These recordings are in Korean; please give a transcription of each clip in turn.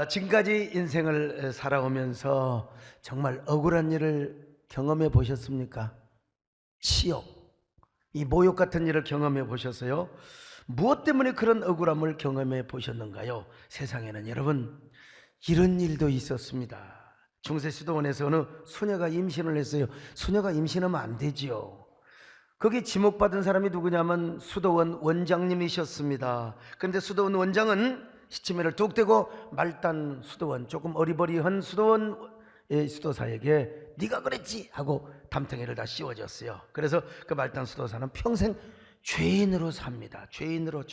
지금까지 인생을 살아오면서 정말 억울한 일을 경험해 보셨습니까? 치욕, 이 모욕 같은 일을 경험해 보셨어요? 무엇 때문에 그런 억울함을 경험해 보셨는가요? 세상에는 여러분 이런 일도 있었습니다. 중세시도원에서 어느 수녀가 임신을 했어요. 수녀가 임신하면 안 되지요. 거기 지목받은 사람이 누구냐면 수도원 원장님이셨습니다. 그런데 수도원 원장은 시치미를 뚝 떼고 말단 수도원, 조금 어리버리한 수도원의 수도사에게 네가 그랬지 하고 담탱이를 다 씌워줬어요. 그래서 그 말단 수도사는 평생 죄인으로 삽니다. 죄인으로.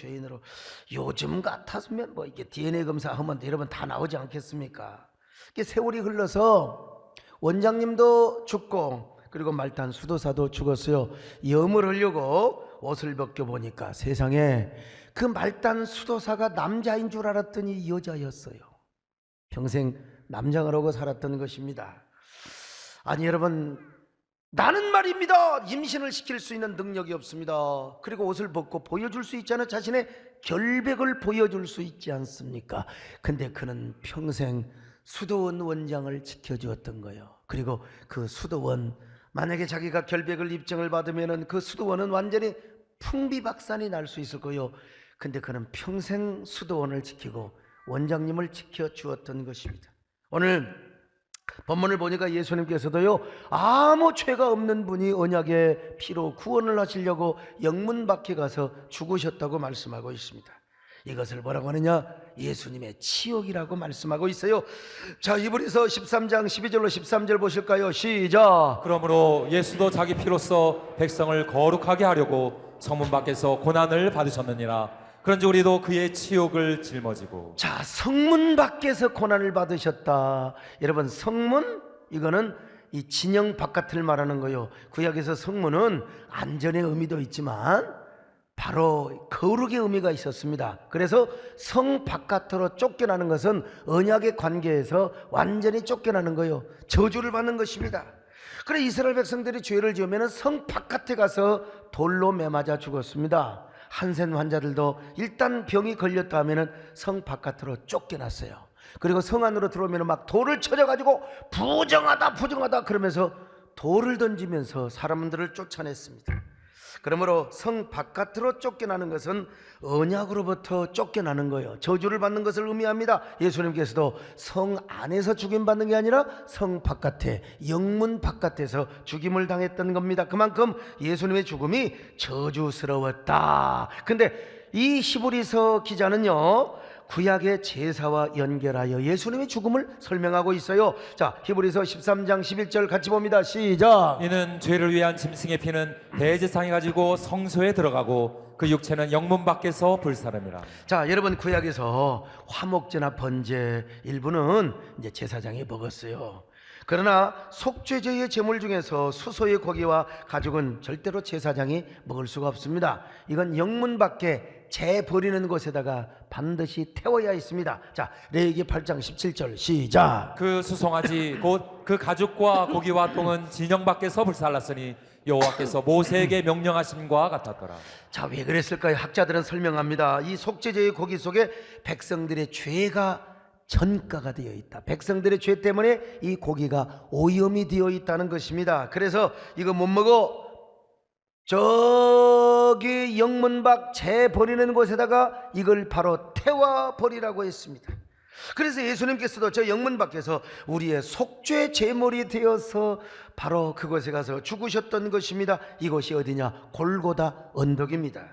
요즘 같았으면 뭐 이게 DNA 검사하면 여러분 다 나오지 않겠습니까? 이게 세월이 흘러서 원장님도 죽고 그리고 말단 수도사도 죽었어요. 염을 하려고 옷을 벗겨보니까 세상에 그 말단 수도사가 남자인 줄 알았더니 여자였어요. 평생 남장을 하고 살았던 것입니다. 아니 여러분, 나는 말입니다, 임신을 시킬 수 있는 능력이 없습니다. 그리고 옷을 벗고 보여줄 수 있잖아요. 자신의 결백을 보여줄 수 있지 않습니까? 근데 그는 평생 수도원 원장을 지켜주었던 거예요. 그리고 그 수도원, 만약에 자기가 결백을 입증을 받으면 그 수도원은 완전히 풍비박산이 날 수 있을 거예요. 근데 그는 평생 수도원을 지키고 원장님을 지켜주었던 것입니다. 오늘 본문을 보니까 예수님께서도요, 아무 죄가 없는 분이 언약의 피로 구원을 하시려고 영문 밖에 가서 죽으셨다고 말씀하고 있습니다. 이것을 뭐라고 하느냐? 예수님의 치욕이라고 말씀하고 있어요. 자, 히브리서 13장 12절로 13절 보실까요? 시작. 그러므로 예수도 자기 피로써 백성을 거룩하게 하려고 성문 밖에서 고난을 받으셨느니라. 그런지 우리도 그의 치욕을 짊어지고. 자, 성문 밖에서 고난을 받으셨다. 여러분, 성문, 이거는 이 진영 바깥을 말하는 거예요. 구약에서 성문은 안전의 의미도 있지만 바로 거룩의 의미가 있었습니다. 그래서 성 바깥으로 쫓겨나는 것은 언약의 관계에서 완전히 쫓겨나는 거예요. 저주를 받는 것입니다. 그래 이스라엘 백성들이 죄를 지으면 성 바깥에 가서 돌로 매맞아 죽었습니다. 한센 환자들도 일단 병이 걸렸다 하면 성 바깥으로 쫓겨났어요. 그리고 성 안으로 들어오면 막 돌을 쳐져가지고 부정하다 그러면서 돌을 던지면서 사람들을 쫓아냈습니다. 그러므로 성 바깥으로 쫓겨나는 것은 언약으로부터 쫓겨나는 거예요. 저주를 받는 것을 의미합니다. 예수님께서도 성 안에서 죽임받는 게 아니라 성 바깥에, 영문 바깥에서 죽임을 당했던 겁니다. 그만큼 예수님의 죽음이 저주스러웠다. 근데 이 히브리서 기자는요, 구약의 제사와 연결하여 예수님의 죽음을 설명하고 있어요. 자, 히브리서 13장 11절 같이 봅니다. 시작. 이는 죄를 위한 짐승의 피는 대제사장이 가지고 성소에 들어가고 그 육체는 영문 밖에서 불사름이라. 자, 여러분, 구약에서 화목제나 번제 일부는 이제 제사장이 먹었어요. 그러나 속죄제의 제물 중에서 수소의 고기와 가죽은 절대로 제사장이 먹을 수가 없습니다. 이건 영문 밖에 재 버리는 곳에다가 반드시 태워야 있습니다. 자, 레위기 8장 17절 시작. 그 수송아지 곧 그 가죽과 고기와 똥은 진영 밖에서 불살랐으니 여호와께서 모세에게 명령하심과 같았더라. 자, 왜 그랬을까요? 학자들은 설명합니다. 이 속죄제의 고기 속에 백성들의 죄가 전가가 되어 있다. 백성들의 죄 때문에 이 고기가 오염이 되어 있다는 것입니다. 그래서 이거 못 먹어. 저기 영문 밖 재 버리는 곳에다가 이걸 바로 태워 버리라고 했습니다. 그래서 예수님께서도 저 영문 밖에서 우리의 속죄 제물이 되어서 바로 그곳에 가서 죽으셨던 것입니다. 이곳이 어디냐? 골고다 언덕입니다.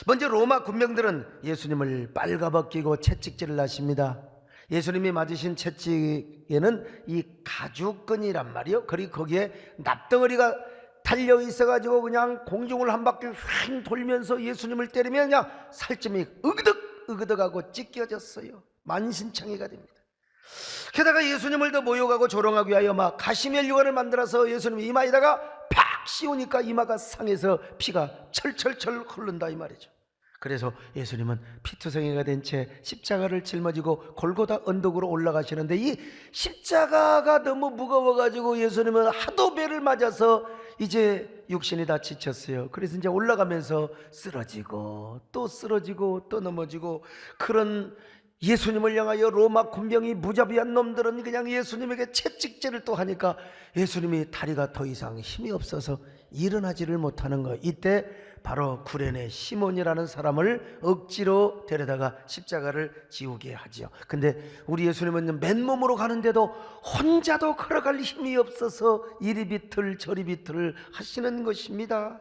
먼저 로마 군병들은 예수님을 빨가벗기고 채찍질을 하십니다. 예수님이 맞으신 채찍에는 이 가죽끈이란 말이요, 그리고 거기에 납덩어리가 달려 있어가지고 그냥 공중을 한 바퀴 휙 돌면서 예수님을 때리면 그냥 살점이 으그덕하고 찢겨졌어요. 만신창이가 됩니다. 게다가 예수님을 더 모욕하고 조롱하기 위하여 막 가시멜 유관을 만들어서 예수님 이마에다가 팍 씌우니까 이마가 상해서 피가 철철철 흐른다 이 말이죠. 그래서 예수님은 피투성이가 된 채 십자가를 짊어지고 골고다 언덕으로 올라가시는데 이 십자가가 너무 무거워가지고 예수님은 하도 배를 맞아서 이제 육신이 다 지쳤어요. 그래서 이제 올라가면서 쓰러지고 또 넘어지고 그런 예수님을 향하여 로마 군병이 무자비한 놈들은 그냥 예수님에게 채찍질을 또 하니까 예수님이 다리가 더 이상 힘이 없어서 일어나지를 못하는 거예요. 이때 바로 구레네 시몬이라는 사람을 억지로 데려다가 십자가를 지우게 하지요. 근데 우리 예수님은 맨몸으로 가는데도 혼자도 걸어갈 힘이 없어서 이리 비틀 저리 비틀 하시는 것입니다.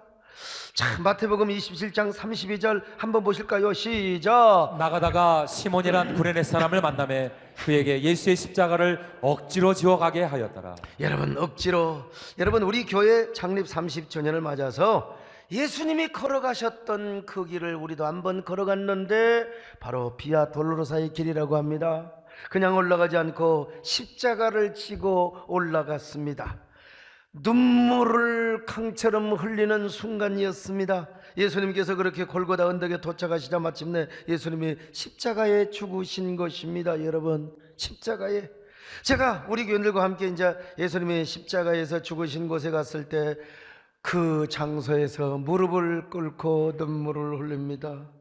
자, 마태복음 27장 32절 한번 보실까요? 시작. 나가다가 시몬이란 구레네 사람을 만나매 그에게 예수의 십자가를 억지로 지워가게 하였더라. 여러분, 억지로, 여러분, 우리 교회 창립 30주년을 맞아서 예수님이 걸어가셨던 그 길을 우리도 한번 걸어갔는데 바로 비아 돌로로사의 길이라고 합니다. 그냥 올라가지 않고 십자가를 지고 올라갔습니다. 눈물을 강처럼 흘리는 순간이었습니다. 예수님께서 그렇게 골고다 언덕에 도착하시자 마침내 예수님이 십자가에 죽으신 것입니다. 여러분, 십자가에. 제가 우리 교인들과 함께 이제 예수님이 십자가에서 죽으신 곳에 갔을 때 그 장소에서 무릎을 꿇고 눈물을 흘립니다.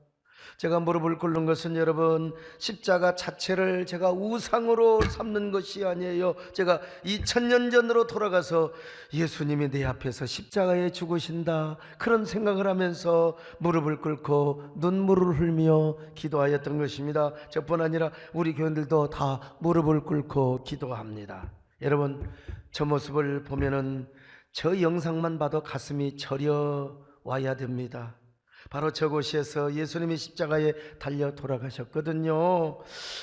제가 무릎을 꿇는 것은 여러분, 십자가 자체를 제가 우상으로 삼는 것이 아니에요. 제가 2000년 전으로 돌아가서 예수님이 내 앞에서 십자가에 죽으신다, 그런 생각을 하면서 무릎을 꿇고 눈물을 흘리며 기도하였던 것입니다. 저뿐 아니라 우리 교인들도 다 무릎을 꿇고 기도합니다. 여러분, 저 모습을 보면은 저 영상만 봐도 가슴이 저려 와야 됩니다. 바로 저곳에서 예수님이 십자가에 달려 돌아가셨거든요.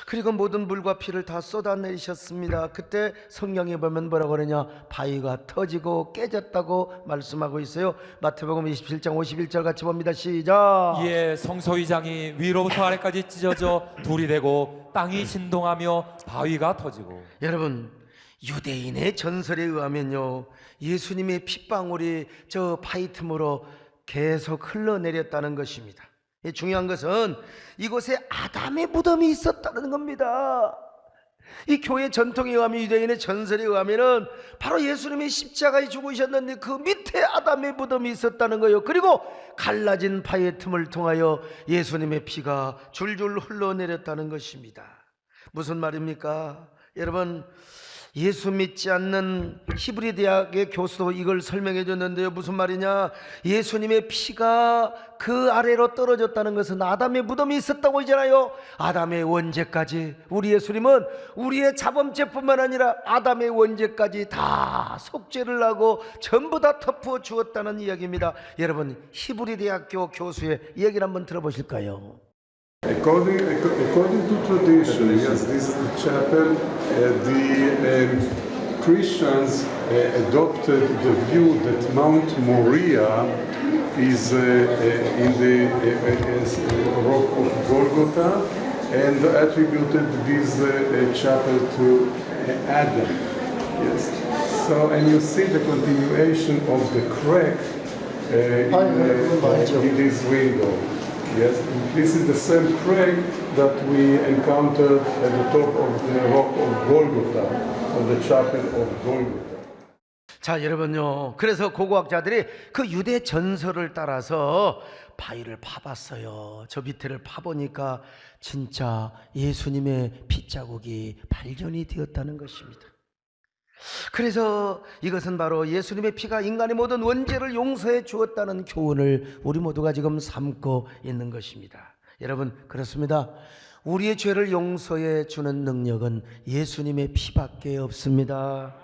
그리고 모든 물과 피를 다 쏟아내셨습니다. 그때 성경에 보면 뭐라고 그러냐, 바위가 터지고 깨졌다고 말씀하고 있어요. 마태복음 27장 51절 같이 봅니다. 시작. 이에 성소의장이 위로부터 아래까지 찢어져 둘이 되고 땅이 진동하며 바위가 터지고. 여러분, 유대인의 전설에 의하면요, 예수님의 핏방울이 저 바위 틈으로 계속 흘러내렸다는 것입니다. 중요한 것은 이곳에 아담의 무덤이 있었다는 겁니다. 이 교회 전통에 의하면, 유대인의 전설에 의하면은 바로 예수님이 십자가에 죽으셨는데 그 밑에 아담의 무덤이 있었다는 거예요. 그리고 갈라진 바위의 틈을 통하여 예수님의 피가 줄줄 흘러내렸다는 것입니다. 무슨 말입니까? 여러분, 예수 믿지 않는 히브리 대학의 교수도 이걸 설명해 줬는데요. 무슨 말이냐? 예수님의 피가 그 아래로 떨어졌다는 것은 아담의 무덤이 있었다고 하잖아요. 아담의 원죄까지, 우리 예수님은 우리의 자범죄뿐만 아니라 아담의 원죄까지 다 속죄를 하고 전부 다 덮어 주었다는 이야기입니다. 여러분, 히브리 대학교 교수의 이야기를 한번 들어보실까요? According to tradition, yes, this is the chapel. The Christians adopted the view that Mount Moriah is in the rock of Golgotha, and attributed this chapel to Adam. Yes. So, and you see the continuation of the crack in this window. Yes, this is the same crack that we encountered at the top of the rock of Golgotha, on the chapel of Golgotha. 자, 여러분요, 그래서 고고학자들이 그 유대 전설을 따라서 바위를 파봤어요. 저 밑에를 파보니까 진짜 예수님의 핏자국이 발견이 되었다는 것입니다. 그래서 이것은 바로 예수님의 피가 인간의 모든 원죄를 용서해 주었다는 교훈을 우리 모두가 지금 삼고 있는 것입니다. 여러분, 그렇습니다. 우리의 죄를 용서해 주는 능력은 예수님의 피밖에 없습니다.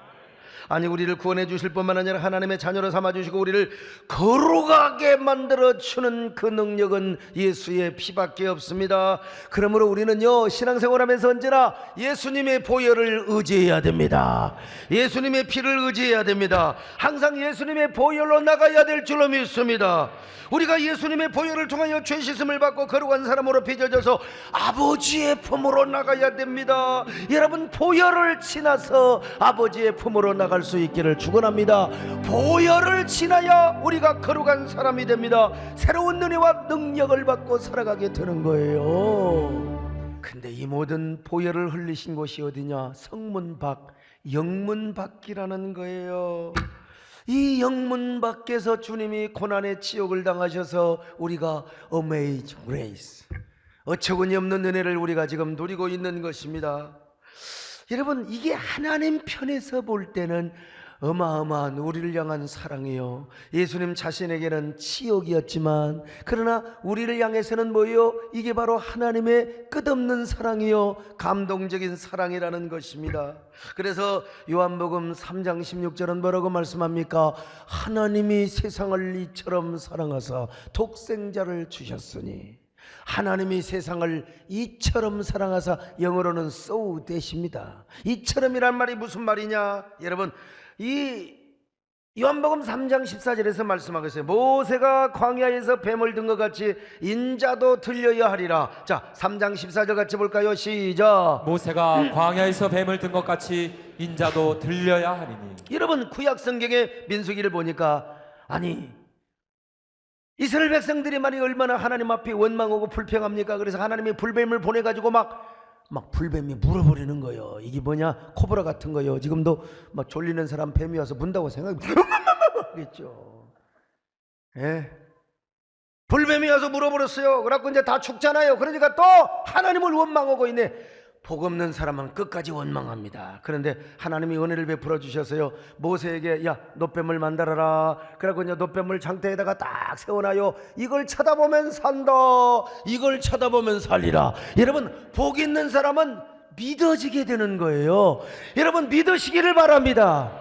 아니, 우리를 구원해 주실 뿐만 아니라 하나님의 자녀로 삼아주시고 우리를 거룩하게 만들어주는 그 능력은 예수의 피밖에 없습니다. 그러므로 우리는요, 신앙생활하면서 언제나 예수님의 보혈을 의지해야 됩니다. 예수님의 피를 의지해야 됩니다. 항상 예수님의 보혈로 나가야 될 줄로 믿습니다. 우리가 예수님의 보혈을 통하여 죄 씻음을 받고 거룩한 사람으로 빚어져서 아버지의 품으로 나가야 됩니다. 여러분, 보혈을 지나서 아버지의 품으로 나갈 수 있기를 축원합니다. 보혈을 지나야 우리가 거룩한 사람이 됩니다. 새로운 은혜와 능력을 받고 살아가게 되는 거예요. 근데 이 모든 보혈을 흘리신 곳이 어디냐? 성문 밖, 영문 밖이라는 거예요. 이 영문 밖에서 주님이 고난의 치욕을 당하셔서 우리가 Amazing Grace, 어처구니 없는 은혜를 우리가 지금 누리고 있는 것입니다. 여러분, 이게 하나님 편에서 볼 때는 어마어마한 우리를 향한 사랑이요, 예수님 자신에게는 치욕이었지만 그러나 우리를 향해서는 뭐예요? 이게 바로 하나님의 끝없는 사랑이요, 감동적인 사랑이라는 것입니다. 그래서 요한복음 3장 16절은 뭐라고 말씀합니까? 하나님이 세상을 이처럼 사랑하사 독생자를 주셨으니, 하나님이 세상을 이처럼 사랑하사, 영어로는 so that입니다. 이처럼이란 말이 무슨 말이냐? 여러분, 이 요한복음 3장 14절에서 말씀하고 있어요. 모세가 광야에서 뱀을 든 것 같이 인자도 들려야 하리라. 자, 3장 14절 같이 볼까요? 시작. 모세가 광야에서 뱀을 든 것 같이 인자도 들려야 하리니. 여러분, 구약 성경의 민수기를 보니까, 아니 이스라엘 백성들이 말이 얼마나 하나님 앞에 원망하고 불평합니까? 그래서 하나님이 불뱀을 보내가지고 막 불뱀이 물어버리는 거예요. 이게 뭐냐? 코브라 같은 거예요. 지금도 막 졸리는 사람 뱀이 와서 문다고 생각하겠죠. 예. 불뱀이 와서 물어버렸어요. 그래갖고 이제 다 죽잖아요. 그러니까 또 하나님을 원망하고 있네. 복 없는 사람은 끝까지 원망합니다. 그런데 하나님이 은혜를 베풀어 주셔서요, 모세에게 야, 놋뱀을 만들어라. 그래갖고 이제 놋뱀을 장대에다가 딱 세워놔요. 이걸 쳐다보면 산다, 이걸 쳐다보면 살리라. 여러분, 복 있는 사람은 믿어지게 되는 거예요. 여러분, 믿으시기를 바랍니다.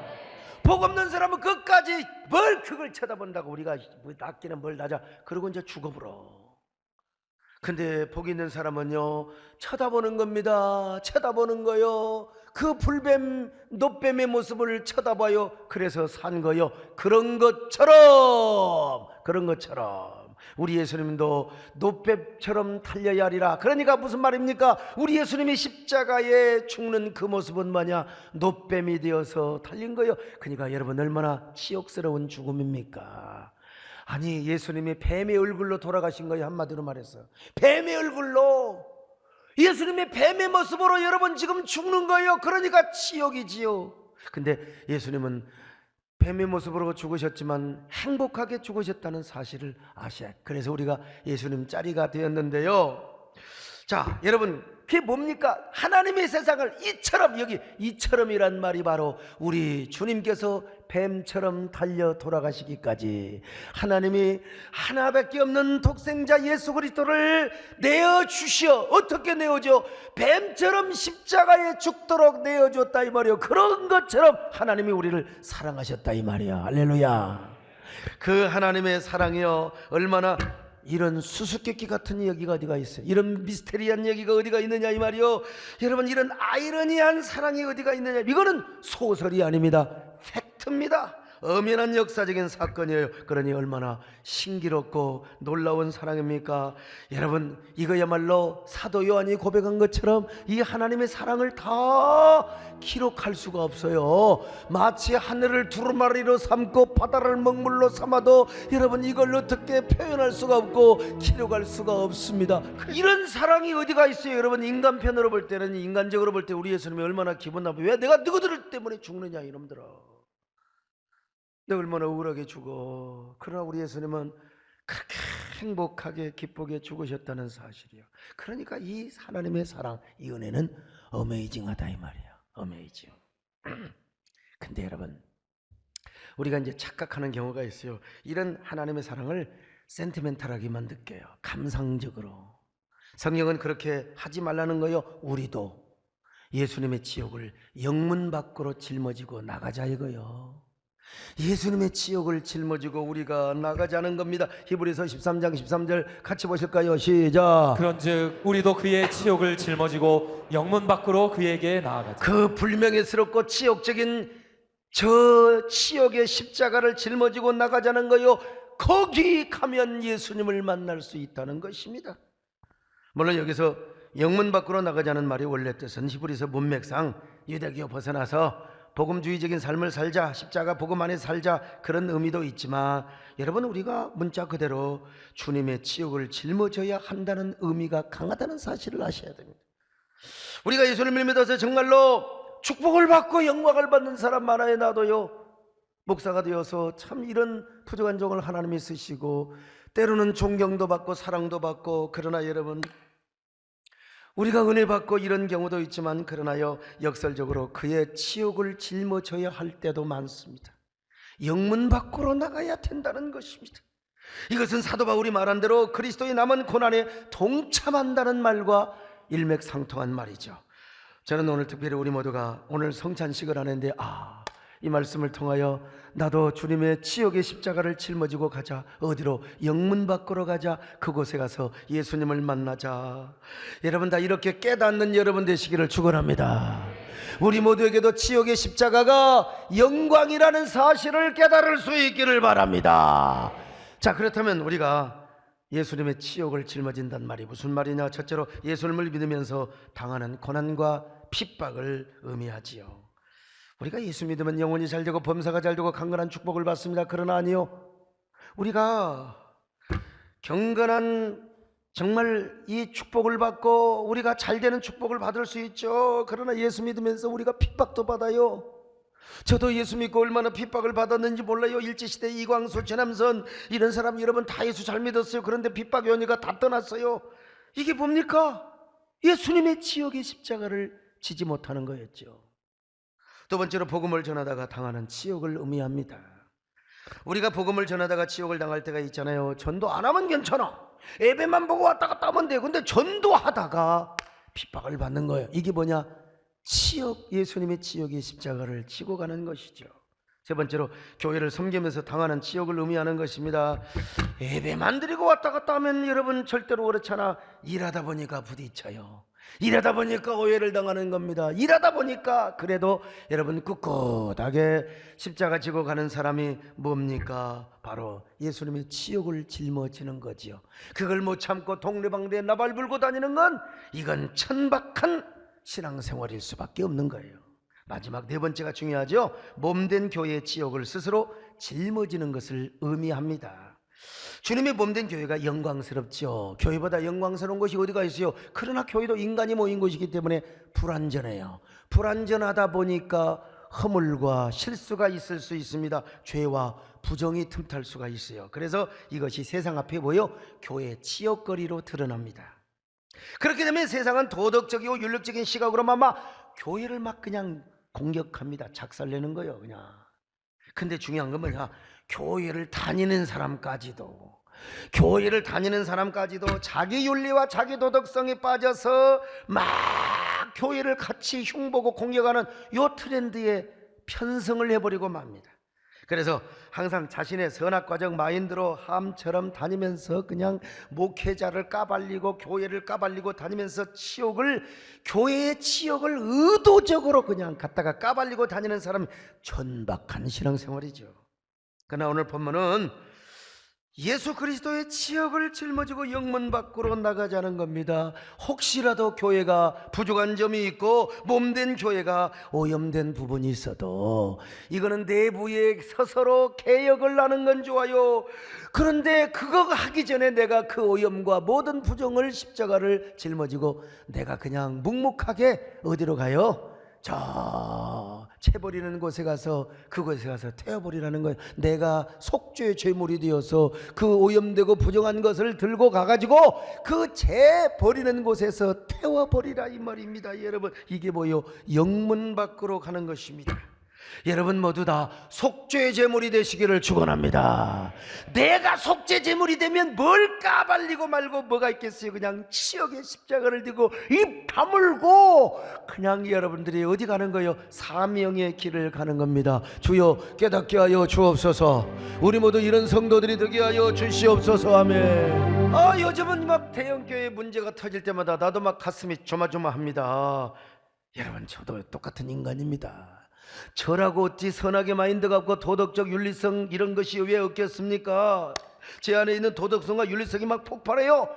복 없는 사람은 끝까지 뭘 그걸 쳐다본다고 우리가 낫기는 뭘 나자 그러고 이제 죽어버려. 근데 복 있는 사람은요, 쳐다보는 겁니다. 쳐다보는 거요. 그 불뱀, 놋뱀의 모습을 쳐다봐요. 그래서 산 거요. 그런 것처럼 우리 예수님도 놋뱀처럼 달려야 하리라. 그러니까 무슨 말입니까? 우리 예수님이 십자가에 죽는 그 모습은 뭐냐? 놋뱀이 되어서 달린 거예요. 그러니까 여러분, 얼마나 치욕스러운 죽음입니까? 아니, 예수님이 뱀의 얼굴로 돌아가신 거예요. 한마디로 말해서 뱀의 얼굴로, 예수님의 뱀의 모습으로 여러분 지금 죽는 거예요. 그러니까 치욕이지요. 근데 예수님은 뱀의 모습으로 죽으셨지만 행복하게 죽으셨다는 사실을 아셔야. 그래서 우리가 예수님 짜리가 되었는데요. 자, 여러분, 그게 뭡니까? 하나님의 세상을 이처럼, 여기 이처럼이란 말이 바로 우리 주님께서 뱀처럼 달려 돌아가시기까지 하나님이 하나밖에 없는 독생자 예수 그리스도를 내어주시어. 어떻게 내어줘? 뱀처럼 십자가에 죽도록 내어줬다 이 말이에요. 그런 것처럼 하나님이 우리를 사랑하셨다 이 말이야. 할렐루야. 그 하나님의 사랑이요, 얼마나 이런 수수께끼 같은 얘기가 어디가 있어요? 이런 미스테리한 얘기가 어디가 있느냐 이 말이요. 여러분, 이런 아이러니한 사랑이 어디가 있느냐? 이거는 소설이 아닙니다. 팩트입니다. 엄연한 역사적인 사건이에요. 그러니 얼마나 신기롭고 놀라운 사랑입니까? 여러분, 이거야말로 사도 요한이 고백한 것처럼 이 하나님의 사랑을 다 기록할 수가 없어요. 마치 하늘을 두루마리로 삼고 바다를 먹물로 삼아도 여러분, 이걸 어떻게 표현할 수가 없고 기록할 수가 없습니다. 이런 사랑이 어디가 있어요? 여러분, 인간편으로 볼 때는, 인간적으로 볼 때 우리 예수님이 얼마나 기분 나쁘, 왜 내가 너희들 때문에 죽느냐 이놈들아, 내가 얼마나 억울하게 죽어. 그러나 우리 예수님은 그렇게 행복하게 기쁘게 죽으셨다는 사실이요. 그러니까 이 하나님의 사랑, 이 은혜는 어메이징하다 이 말이에요. 어메이징. 근데 여러분, 우리가 이제 착각하는 경우가 있어요. 이런 하나님의 사랑을 센티멘탈하게만 느껴요. 감상적으로. 성경은 그렇게 하지 말라는 거요. 우리도 예수님의 지옥을 영문 밖으로 짊어지고 나가자 이거요. 예수님의 지옥을 짊어지고 우리가 나가자는 겁니다. 히브리서 13장 13절 같이 보실까요? 시작. 그런즉 우리도 그의 치욕을 짊어지고 영문 밖으로 그에게 나아가자. 그 불명예스럽고 치욕적인 저 치욕의 십자가를 짊어지고 나가자는 거요. 거기 가면 예수님을 만날 수 있다는 것입니다. 물론 여기서 영문 밖으로 나가자는 말이 원래 뜻은 히브리서 문맥상 유대교 벗어나서 복음주의적인 삶을 살자, 십자가 복음 안에 살자, 그런 의미도 있지만 여러분, 우리가 문자 그대로 주님의 치욕을 짊어져야 한다는 의미가 강하다는 사실을 아셔야 됩니다. 우리가 예수님을 믿어서 정말로 축복을 받고 영광을 받는 사람 많아요. 나도요. 목사가 되어서 참 이런 부족한 종을 하나님이 쓰시고 때로는 존경도 받고 사랑도 받고, 그러나 여러분, 우리가 은혜 받고 이런 경우도 있지만 그러나요 역설적으로 그의 치욕을 짊어져야 할 때도 많습니다. 영문 밖으로 나가야 된다는 것입니다. 이것은 사도 바울이 말한 대로 그리스도의 남은 고난에 동참한다는 말과 일맥상통한 말이죠. 저는 오늘 특별히 우리 모두가 오늘 성찬식을 하는데 이 말씀을 통하여 나도 주님의 치욕의 십자가를 짊어지고 가자. 어디로? 영문 밖으로 가자. 그곳에 가서 예수님을 만나자. 여러분 다 이렇게 깨닫는 여러분 되시기를 축원합니다. 우리 모두에게도 치욕의 십자가가 영광이라는 사실을 깨달을 수 있기를 바랍니다. 자, 그렇다면 우리가 예수님의 치욕을 짊어진다는 말이 무슨 말이냐? 첫째로 예수님을 믿으면서 당하는 고난과 핍박을 의미하지요. 우리가 예수 믿으면 영혼이 잘되고 범사가 잘되고 강건한 축복을 받습니다. 그러나 아니요, 우리가 경건한 정말 이 축복을 받고 우리가 잘되는 축복을 받을 수 있죠. 그러나 예수 믿으면서 우리가 핍박도 받아요. 저도 예수 믿고 얼마나 핍박을 받았는지 몰라요. 일제시대 이광수, 최남선 이런 사람 여러분 다 예수 잘 믿었어요. 그런데 핍박이 오니까 다 떠났어요. 이게 뭡니까? 예수님의 치욕의 십자가를 지지 못하는 거였죠. 두 번째로 복음을 전하다가 당하는 치욕을 의미합니다. 우리가 복음을 전하다가 치욕을 당할 때가 있잖아요. 전도 안 하면 괜찮아. 예배만 보고 왔다 갔다 하면 돼. 근데 전도하다가 핍박을 받는 거예요. 이게 뭐냐? 치욕, 예수님의 치욕의 십자가를 지고 가는 것이죠. 세 번째로 교회를 섬기면서 당하는 치욕을 의미하는 것입니다. 예배만 드리고 왔다 갔다 하면 여러분 절대로 그렇잖아. 일하다 보니까 부딪혀요. 일하다 보니까 오해를 당하는 겁니다. 일하다 보니까 그래도 여러분 꿋꿋하게 십자가 지고 가는 사람이 뭡니까? 바로 예수님의 치욕을 짊어지는 거지요. 그걸 못 참고 동네방네에 나발 불고 다니는 건 이건 천박한 신앙생활일 수밖에 없는 거예요. 마지막 네 번째가 중요하죠. 몸된 교회의 치욕을 스스로 짊어지는 것을 의미합니다. 주님의 몸된 교회가 영광스럽죠. 교회보다 영광스러운 것이 어디가 있어요? 그러나 교회도 인간이 모인 곳이기 때문에 불완전해요. 불완전하다 보니까 허물과 실수가 있을 수 있습니다. 죄와 부정이 틈탈 수가 있어요. 그래서 이것이 세상 앞에 보여 교회의 치욕거리로 드러납니다. 그렇게 되면 세상은 도덕적이고 윤리적인 시각으로만 막 교회를 막 그냥 공격합니다. 작살내는 거예요, 그냥. 근데 중요한 건 뭐냐? 교회를 다니는 사람까지도 자기 윤리와 자기 도덕성에 빠져서 막 교회를 같이 흉보고 공격하는 요 트렌드에 편성을 해버리고 맙니다. 그래서 항상 자신의 선악과정 마인드로 함처럼 다니면서 그냥 목회자를 까발리고 교회를 까발리고 다니면서 교회의 치욕을 의도적으로 그냥 갖다가 까발리고 다니는 사람이 천박한 신앙생활이죠. 그러나 오늘 본문은 예수 그리스도의 치욕을 짊어지고 영문 밖으로 나가자는 겁니다. 혹시라도 교회가 부족한 점이 있고 몸된 교회가 오염된 부분이 있어도 이거는 내부에 스스로 개혁을 하는 건 좋아요. 그런데 그거 하기 전에 내가 그 오염과 모든 부정을 십자가를 짊어지고 내가 그냥 묵묵하게 어디로 가요? 저 채버리는 곳에 가서 그곳에 가서 태워버리라는 거예요. 내가 속죄의 죄물이 되어서 그 오염되고 부정한 것을 들고 가가지고 그 죄 버리는 곳에서 태워버리라 이 말입니다. 여러분 이게 뭐요? 영문 밖으로 가는 것입니다. 여러분 모두 다 속죄의 제물이 되시기를 축원합니다. 내가 속죄 제물이 되면 뭘 까발리고 말고 뭐가 있겠어요. 그냥 치욕의 십자가를 들고 입 다물고 그냥 여러분들이 어디 가는 거예요? 사명의 길을 가는 겁니다. 주여 깨닫게 하여 주옵소서. 우리 모두 이런 성도들이 되게 하여 주시옵소서. 아멘. 요즘은 막 대형교회 문제가 터질 때마다 나도 막 가슴이 조마조마합니다. 여러분 저도 똑같은 인간입니다. 저라고 어찌 선하게 마인드가 없고 도덕적 윤리성 이런 것이 왜 없겠습니까? 제 안에 있는 도덕성과 윤리성이 막 폭발해요.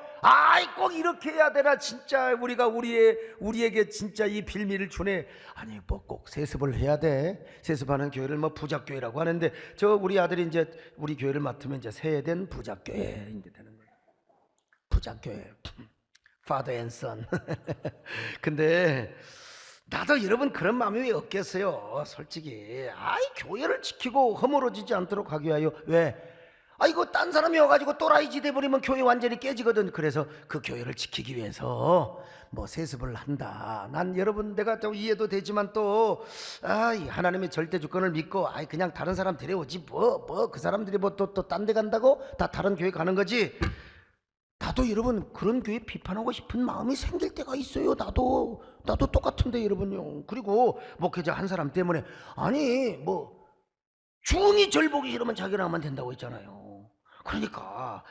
꼭 이렇게 해야 되나? 진짜 우리가 우리에게 진짜 이 빌미를 주네. 아니 뭐 꼭 세습을 해야 돼. 세습하는 교회를 뭐 부작교회라고 하는데 우리 아들이 이제 우리 교회를 맡으면 이제 세된 부작교회 이제 되는 거예요. 부작교회, Father and Son. 근데 나도 여러분 그런 마음이 왜 없겠어요. 솔직히 교회를 지키고 허물어지지 않도록 하기 위하여 왜? 아 이거 딴 사람이 와가지고 또라이지 돼버리면 교회 완전히 깨지거든. 그래서 그 교회를 지키기 위해서 뭐 세습을 한다. 난 여러분 내가 좀 이해도 되지만 또 이 하나님의 절대 주권을 믿고 그냥 다른 사람 데려오지 뭐 그 사람들이 뭐 또 딴 데 간다고 다 다른 교회 가는 거지. 나도 여러분 그런 교회 비판하고 싶은 마음이 생길 때가 있어요. 나도 똑같은데 여러분요. 그리고 목회자 한 사람 때문에 아니 뭐 중이 절 보기 싫으면 자기랑 하면 된다고 했잖아요. 그러니까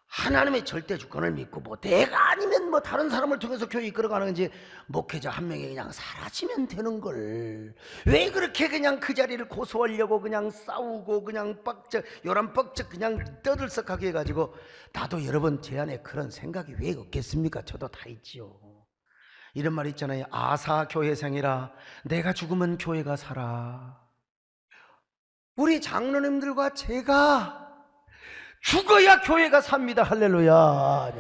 하나님의 절대 주권을 믿고 뭐 내가 아니면 뭐 다른 사람을 통해서 교회 이끌어가는 건지 목회자 한 명이 그냥 사라지면 되는 걸 왜 그렇게 그냥 그 자리를 고소하려고 그냥 싸우고 그냥 요란뻑적 그냥 떠들썩하게 해가지고. 나도 여러분 제 안에 그런 생각이 왜 없겠습니까? 저도 다 있지요. 이런 말 있잖아요. 아사 교회생이라 내가 죽으면 교회가 살아. 우리 장로님들과 제가 죽어야 교회가 삽니다. 할렐루야.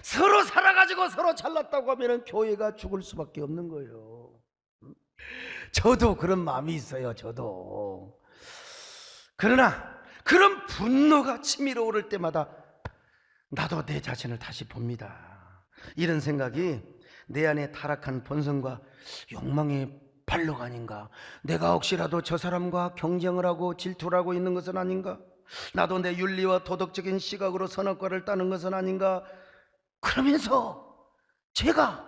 서로 살아가지고 서로 잘났다고 하면 교회가 죽을 수밖에 없는 거예요. 저도 그런 마음이 있어요. 저도. 그러나 그런 분노가 치밀어 오를 때마다 나도 내 자신을 다시 봅니다. 이런 생각이 내 안에 타락한 본성과 욕망의 발로가 아닌가. 내가 혹시라도 저 사람과 경쟁을 하고 질투를 하고 있는 것은 아닌가. 나도 내 윤리와 도덕적인 시각으로 선악과를 따는 것은 아닌가. 그러면서 제가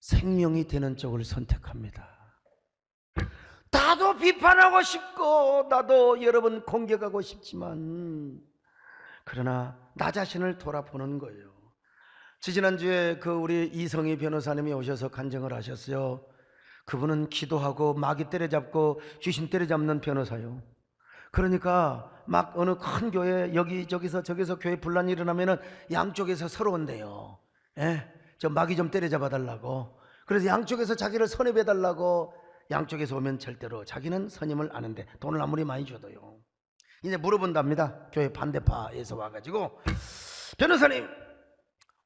생명이 되는 쪽을 선택합니다. 나도 비판하고 싶고 나도 여러분 공격하고 싶지만 그러나 나 자신을 돌아보는 거예요. 지지난주에 우리 이성희 변호사님이 오셔서 간증을 하셨어요. 그분은 기도하고 마귀 때려잡고 귀신 때려잡는 변호사요. 그러니까 막 어느 큰 교회 여기저기서 저기서 교회 분란이 일어나면은 양쪽에서 서로 온대요. 저 마귀 좀 때려잡아 달라고. 그래서 양쪽에서 자기를 선입해 달라고. 양쪽에서 오면 절대로 자기는 선임을 아는데 돈을 아무리 많이 줘도요. 이제 물어본답니다. 교회 반대파에서 와가지고 변호사님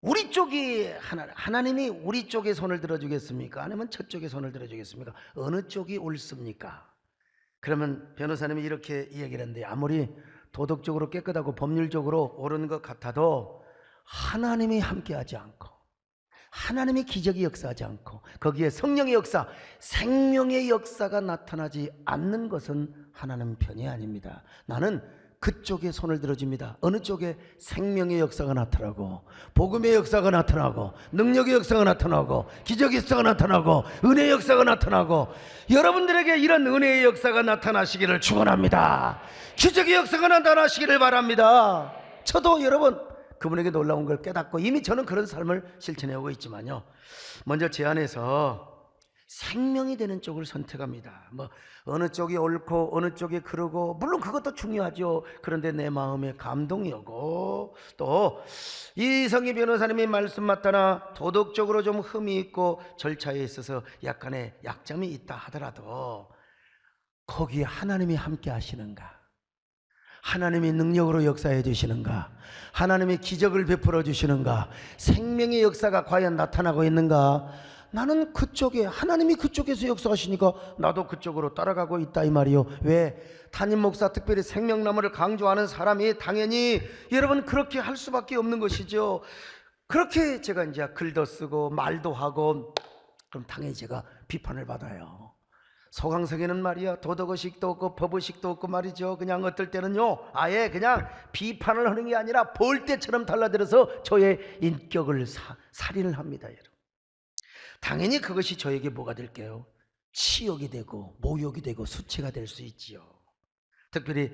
우리 쪽이 하나님이 우리 쪽에 손을 들어주겠습니까? 아니면 저쪽에 손을 들어주겠습니까? 어느 쪽이 옳습니까? 그러면 변호사님이 이렇게 이야기를 했는데 아무리 도덕적으로 깨끗하고 법률적으로 옳은 것 같아도 하나님이 함께하지 않고 하나님의 기적이 역사하지 않고 거기에 성령의 역사, 생명의 역사가 나타나지 않는 것은 하나님 편이 아닙니다. 나는 그쪽에 손을 들어줍니다. 어느 쪽에 생명의 역사가 나타나고 복음의 역사가 나타나고 능력의 역사가 나타나고 기적의 역사가 나타나고 은혜의 역사가 나타나고 여러분들에게 이런 은혜의 역사가 나타나시기를 축원합니다. 기적의 역사가 나타나시기를 바랍니다. 저도 여러분 그분에게 놀라운 걸 깨닫고 이미 저는 그런 삶을 실천해 오고 있지만요. 먼저 제 안에서 생명이 되는 쪽을 선택합니다. 뭐 어느 쪽이 옳고 어느 쪽이 그러고 물론 그것도 중요하죠. 그런데 내 마음에 감동이 오고 또 이성희 변호사님이 말씀 맞다나 도덕적으로 좀 흠이 있고 절차에 있어서 약간의 약점이 있다 하더라도 거기에 하나님이 함께 하시는가, 하나님이 능력으로 역사해 주시는가, 하나님의 기적을 베풀어 주시는가, 생명의 역사가 과연 나타나고 있는가. 나는 그쪽에 하나님이 그쪽에서 역사하시니까 나도 그쪽으로 따라가고 있다 이 말이요. 왜? 담임 목사 특별히 생명나무를 강조하는 사람이 당연히 여러분 그렇게 할 수밖에 없는 것이죠. 그렇게 제가 이제 글도 쓰고 말도 하고 그럼 당연히 제가 비판을 받아요. 소강석에는 말이야 도덕의식도 없고 법의식도 없고 말이죠. 그냥 어떨 때는요 아예 그냥 비판을 하는 게 아니라 벌떼처럼 달라들어서 저의 인격을 살인을 합니다. 여러분 당연히 그것이 저에게 뭐가 될게요? 치욕이 되고 모욕이 되고 수치가 될 수 있지요. 특별히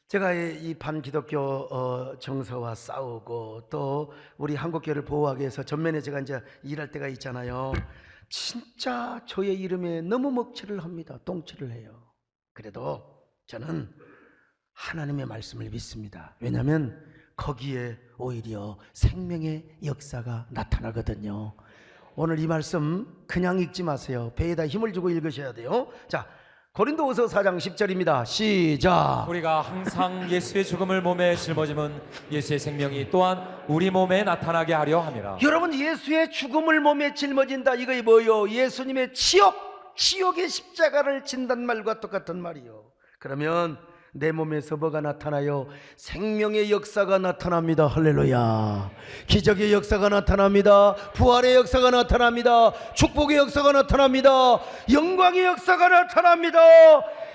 제가 이 반기독교 정서와 싸우고 또 우리 한국교회를 보호하기 위해서 전면에 제가 이제 일할 때가 있잖아요. 진짜 저의 이름에 너무 먹칠을 합니다. 똥칠을 해요. 그래도 저는 하나님의 말씀을 믿습니다. 왜냐하면 거기에 오히려 생명의 역사가 나타나거든요. 오늘 이 말씀 그냥 읽지 마세요. 배에다 힘을 주고 읽으셔야 돼요. 자, 고린도후서 4장 10절입니다. 시작. 우리가 항상 예수의 죽음을 몸에 짊어짐은 예수의 생명이 또한 우리 몸에 나타나게 하려 함이라. 여러분 예수의 죽음을 몸에 짊어진다 이거 뭐요? 예수님의 치욕의 십자가를 진단 말과 똑같은 말이요. 그러면 내 몸에서 뭐가 나타나요? 생명의 역사가 나타납니다. 할렐루야. 기적의 역사가 나타납니다. 부활의 역사가 나타납니다. 축복의 역사가 나타납니다. 영광의 역사가 나타납니다.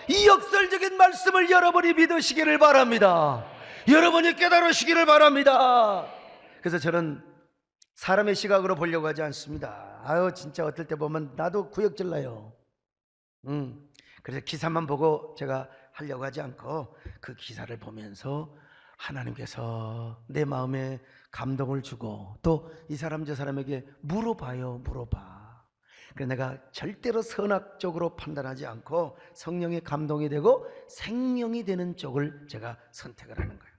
이 역설적인 말씀을 여러분이 믿으시기를 바랍니다. 여러분이 깨달으시기를 바랍니다. 그래서 저는 사람의 시각으로 보려고 하지 않습니다. 아유, 진짜 어떨 때 보면 나도 구역질 나요. 그래서 기사만 보고 제가 하려고 하지 않고 그 기사를 보면서 하나님께서 내 마음에 감동을 주고 또 이 사람 저 사람에게 물어봐요. 그래서 내가 절대로 선악적으로 판단하지 않고 성령의 감동이 되고 생명이 되는 쪽을 제가 선택을 하는 거예요.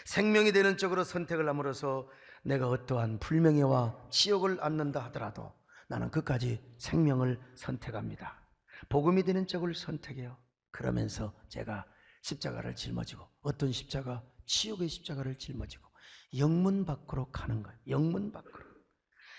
생명이 되는 쪽으로 선택을 함으로써 내가 어떠한 불명예와 치욕을 안는다 하더라도 나는 끝까지 생명을 선택합니다. 복음이 되는 쪽을 선택해요. 그러면서 제가 십자가를 짊어지고, 어떤 십자가? 치욕의 십자가를 짊어지고 영문 밖으로 가는 거예요. 영문 밖으로.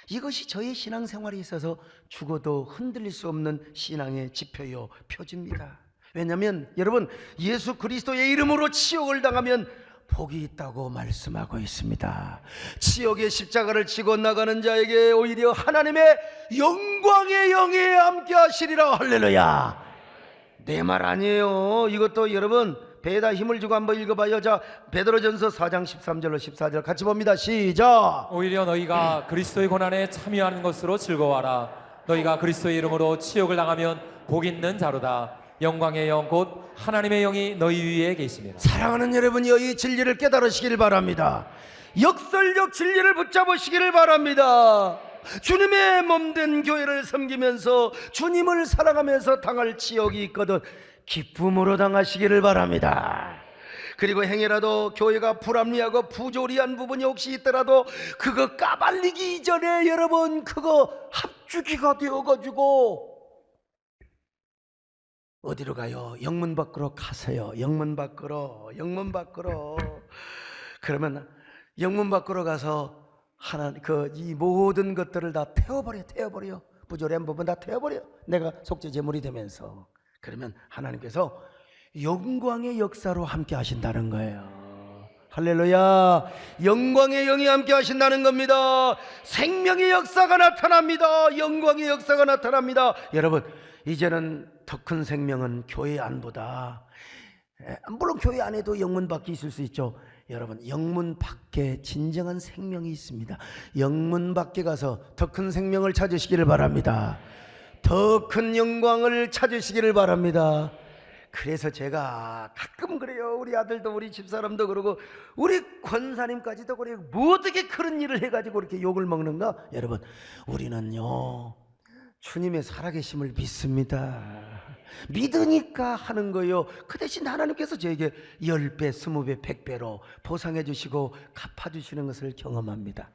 이것이 저의 신앙생활에 있어서 죽어도 흔들릴 수 없는 신앙의 지표요, 표지입니다. 왜냐하면 여러분, 예수 그리스도의 이름으로 치욕을 당하면 복이 있다고 말씀하고 있습니다. 치욕의 십자가를 지고 나가는 자에게 오히려 하나님의 영광의 영이 함께 하시리라. 할렐루야. 내 말 아니에요. 이것도 여러분 배에다 힘을 주고 한번 읽어봐요. 자, 베드로전서 4장 13절로 14절 같이 봅니다. 시작. 오히려 너희가 그리스도의 고난에 참여하는 것으로 즐거워하라. 너희가 그리스도의 이름으로 치욕을 당하면 복 있는 자로다. 영광의 영 곧 하나님의 영이 너희 위에 계십니다. 사랑하는 여러분이 이 진리를 깨달으시길 바랍니다. 역설적 진리를 붙잡으시기를 바랍니다. 주님의 몸된 교회를 섬기면서 주님을 사랑하면서 당할 치욕이 있거든 기쁨으로 당하시기를 바랍니다. 그리고 행여라도 교회가 불합리하고 부조리한 부분이 혹시 있더라도 그거 까발리기 이전에 여러분 그거 합주기가 되어가지고 어디로 가요? 영문 밖으로 가세요. 영문 밖으로. 그러면 영문 밖으로 가서 이 모든 것들을 다 태워버려. 부조리한 부분 다 태워버려. 내가 속죄 제물이 되면서. 그러면 하나님께서 영광의 역사로 함께 하신다는 거예요. 할렐루야. 영광의 영이 함께 하신다는 겁니다. 생명의 역사가 나타납니다. 영광의 역사가 나타납니다. 여러분, 이제는 더 큰 생명은 교회 안보다, 물론 교회 안에도 영문 밖에 있을 수 있죠. 여러분, 영문 밖에 진정한 생명이 있습니다. 영문 밖에 가서 더 큰 생명을 찾으시기를 바랍니다. 더 큰 영광을 찾으시기를 바랍니다. 그래서 제가 가끔 그래요. 우리 아들도 우리 집사람도 그러고 우리 권사님까지도 그래요. 뭐 어떻게 그런 일을 해가지고 이렇게 욕을 먹는가? 여러분, 우리는요 주님의 살아계심을 믿습니다. 믿으니까 하는 거예요. 그 대신 하나님께서 저에게 10배, 20배, 100배로 보상해 주시고 갚아주시는 것을 경험합니다.